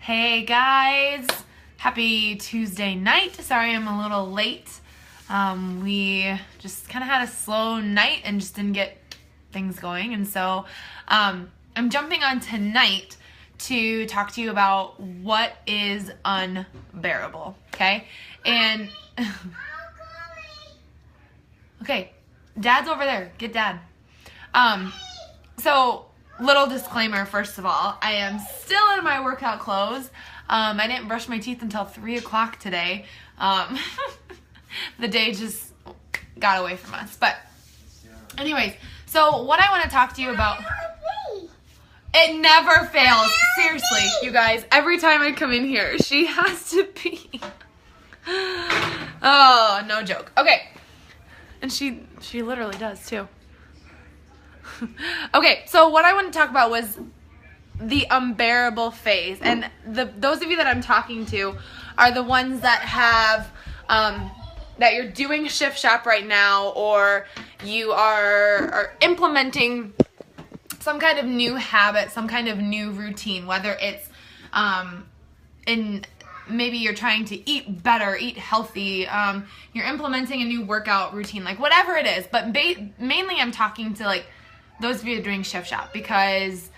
Hey guys, happy Tuesday night. Sorry I'm a little late. We just kind of had a slow night and just didn't get things going. And so I'm jumping on tonight to talk to you about what is unbearable, okay? And, okay, Dad's over there. Get Dad. So, little disclaimer, first of all, I am still in my workout clothes. I didn't brush my teeth until 3 o'clock today. The day just got away from us. But anyways, so what I want to talk to you about... It never fails. Seriously, you guys, every time I come in here, she has to pee. Oh, no joke. Okay. And she literally does too. Okay, so what I want to talk about was the unbearable phase. And those of you that I'm talking to are the ones that have, that you're doing shift shop right now, or you are implementing some kind of new habit, some kind of new routine, whether it's maybe you're trying to eat better, eat healthy, you're implementing a new workout routine, like whatever it is. But mainly I'm talking to like those of you doing shift shop, because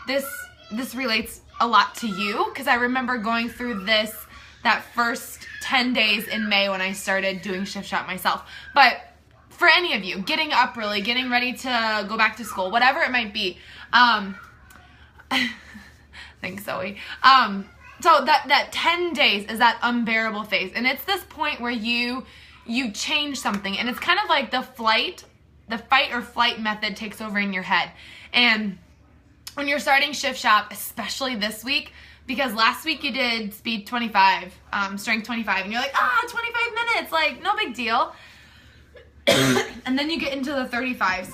this relates a lot to you, because I remember going through that first 10 days in May when I started doing shift shop myself. But for any of you, getting up early, getting ready to go back to school, whatever it might be, thanks Zoe. So that 10 days is that unbearable phase, and it's this point where you change something, and it's kind of like the fight or flight method takes over in your head. And when you're starting shift shop, especially this week, because last week you did speed 25, strength 25, and you're like, 25 minutes, like no big deal. And then you get into the 35s,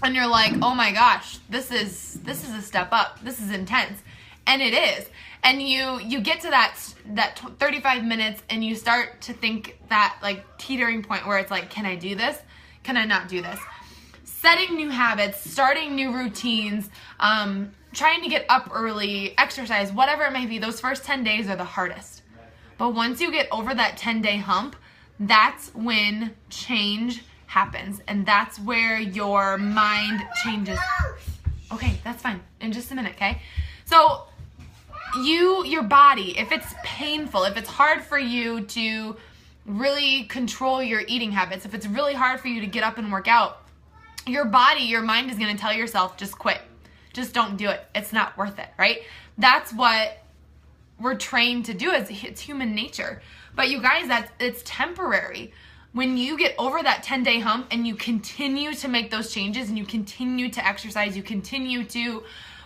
and you're like, oh my gosh, this is a step up. This is intense, and it is. And you get to that 35 minutes, and you start to think that like teetering point where it's like, can I do this? Can I not do this? Setting new habits, starting new routines, trying to get up early, exercise, whatever it may be, those first 10 days are the hardest. But once you get over that 10-day hump, that's when change happens, and that's where your mind changes. Okay, that's fine. In just a minute, okay? So your body, if it's painful, if it's hard for you to really control your eating habits, if it's really hard for you to get up and work out, your body, your mind is going to tell yourself, just quit. Just don't do it. It's not worth it, right? That's what we're trained to do. It's human nature. But you guys, it's temporary. When you get over that 10-day hump and you continue to make those changes, and you continue to exercise, you continue to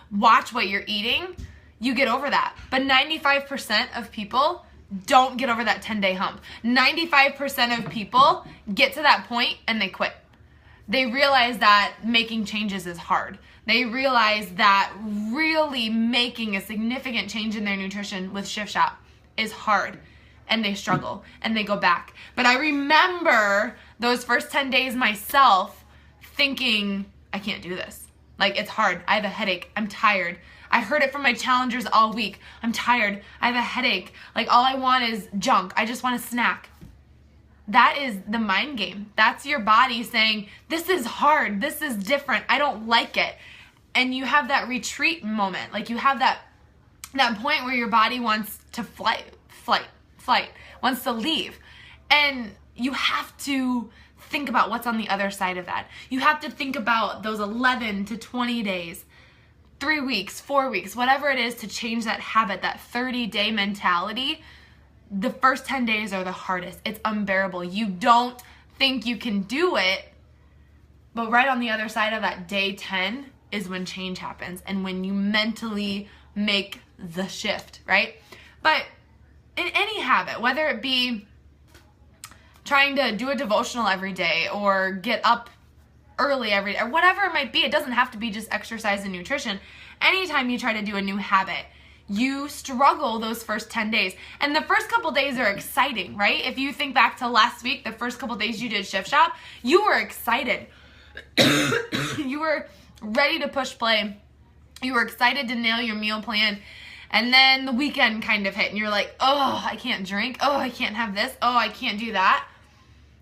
watch what you're eating, you get over that. But 95% of people don't get over that 10-day hump. 95% of people get to that point and they quit. They realize that making changes is hard. They realize that really making a significant change in their nutrition with shift shop is hard, and they struggle and they go back. But I remember those first 10 days myself thinking, I can't do this. Like, it's hard. I have a headache. I'm tired. I heard it from my challengers all week. I'm tired. I have a headache. Like, all I want is junk. I just want a snack. That is the mind game. That's your body saying, this is hard. This is different. I don't like it. And you have that retreat moment. Like, you have that point where your body wants to flight, wants to leave. And you have to think about what's on the other side of that. You have to think about those 11 to 20 days, 3 weeks, 4 weeks, whatever it is to change that habit, that 30-day mentality. The first 10 days are the hardest. It's unbearable. You don't think you can do it, but right on the other side of that day 10 is when change happens, and when you mentally make the shift, right? But in any habit, whether it be trying to do a devotional every day, or get up early every day, or whatever it might be, it doesn't have to be just exercise and nutrition. Anytime you try to do a new habit, you struggle those first 10 days. And the first couple days are exciting, right? If you think back to last week, the first couple days you did shift shop, you were excited. You were ready to push play. You were excited to nail your meal plan. And then the weekend kind of hit and you're like, oh, I can't drink. Oh, I can't have this. Oh, I can't do that.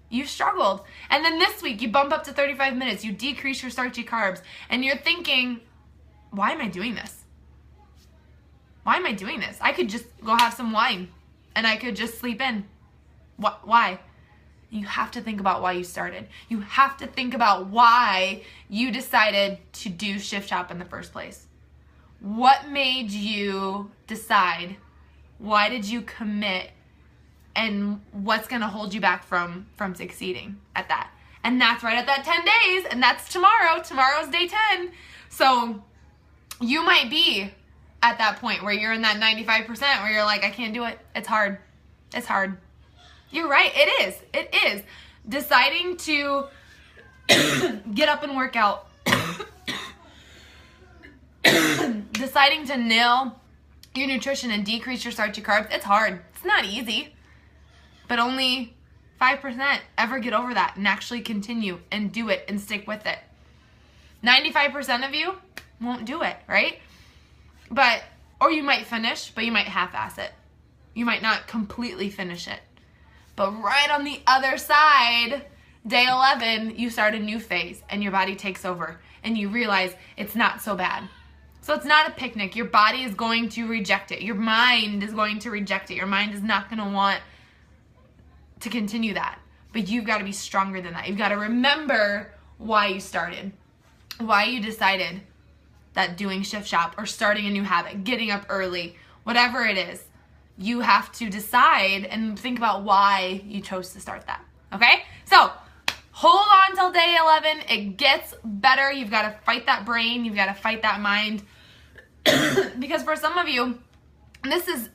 You struggled. And then this week you bump up to 35 minutes. You decrease your starchy carbs. And you're thinking, why am I doing this? Why am I doing this? I could just go have some wine and I could just sleep in. Why? You have to think about why you started. You have to think about why you decided to do Shift Shop in the first place. What made you decide? Why did you commit? And what's going to hold you back from succeeding at that? And that's right at that 10 days. And that's tomorrow. Tomorrow's day 10. So you might be at that point where you're in that 95% where you're like, I can't do it. It's hard. It's hard. You're right. It is. It is. Deciding to get up and work out. Deciding to nail your nutrition and decrease your starchy carbs. It's hard. It's not easy. But only 5% ever get over that and actually continue and do it and stick with it. 95% of you won't do it, right? Or you might finish, but you might half-ass it. You might not completely finish it. But right on the other side, day 11, you start a new phase and your body takes over and you realize it's not so bad. So it's not a picnic. Your body is going to reject it. Your mind is going to reject it. Your mind is not going to want to continue that. But you've got to be stronger than that. You've got to remember why you started, why you decided that doing Shift Shop or starting a new habit, getting up early, whatever it is, you have to decide and think about why you chose to start that. Okay? So hold on till day 11. It gets better. You've got to fight that brain. You've got to fight that mind. Because for some of you, this is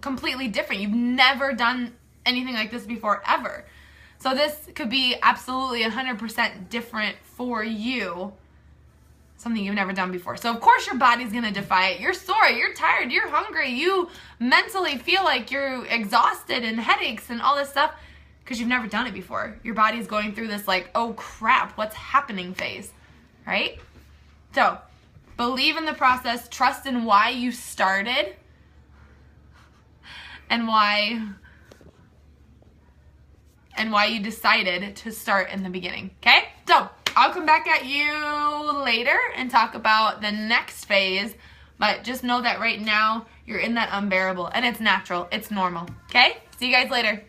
completely different. You've never done anything like this before, ever. So this could be absolutely 100% different for you. Something you've never done before. So of course your body's going to defy it. You're sore, you're tired, you're hungry, you mentally feel like you're exhausted and headaches and all this stuff because you've never done it before. Your body's going through this like, oh crap, what's happening phase, right? So believe in the process, trust in why you started and why you decided to start in the beginning, okay? So I'll come back at you later and talk about the next phase, but just know that right now you're in that unbearable and it's natural, it's normal, okay? See you guys later.